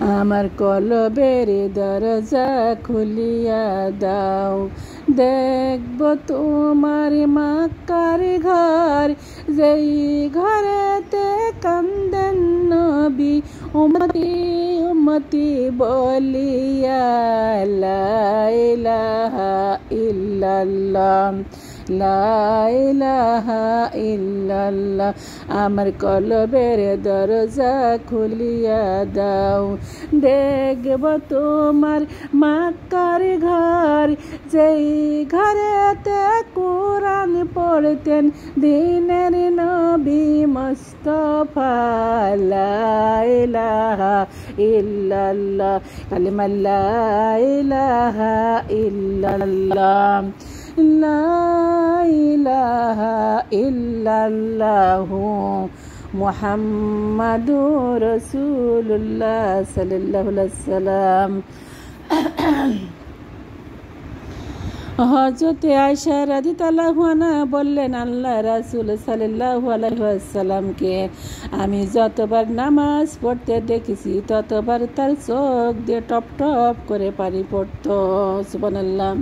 আমার কলবের দরজা খুলিয়া দাও, দেখব তোমার মক্কার ঘর, যেই ঘরেতে কান্দেন নবী উম্মতি উম্মতি বলিয়া। লা ইলাহা ইল্লাল্লাহ, লা ইলাহা ইল্লাল্লাহ। আমার কলবের দরজা খুলিয়া দাও, দেখব তোমার মক্কার ঘর, যেই ঘরেতে কোরআন পড়তেন দিনের নবী মুস্তাফা। লা ইলাহা ইল্লাল্লাহ, কালিমা লা ইলাহা ইল্লাল্লাহ, লা ইলাহা ইল্লাল্লাহু মুহাম্মাদুর রাসূলুল্লাহ সাল্লাল্লাহু আলাইহি ওয়াসাল্লাম। হযরতে আয়েশা রাদিয়াল্লাহু আনহা বললেন, আল্লাহ রাসূল সাল্লাল্লাহু আলাইহি ওয়াসাল্লামকে আমি যতবার নামাজ পড়তে দেখেছি ততবার তার চোখ দিয়ে টপ টপ করে পানি পড়তো। সুবহানাল্লাহ।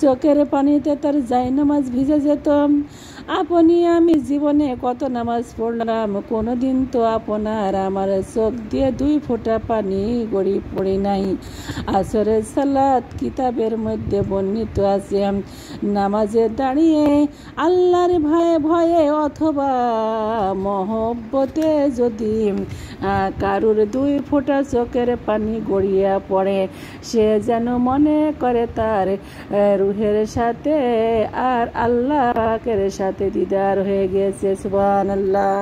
চোখের পানিতে তার জায়নামাজ ভিজে যেত। আপনি আমি জীবনে কত নামাজ পড়লাম, কোনোদিন তো আপনার আমার চোখ দিয়ে 2 ফোঁটা পানি গড়ি পড়ে নাই। আসরের সালাত কিতাবের মধ্যে বর্ণিত আছে, নামাজে দাঁড়িয়ে আল্লাহর ভয়ে ভয়ে অথবা মহব্বতে যদি কারুর 2 ফোঁটা চোখের পানি গড়িয়া পড়ে, সে যেন মনে করে তার রুহের সাথে আর আল্লাহ পাকের সাথে দিদার হয়ে গেছে। সুবহানাল্লাহ।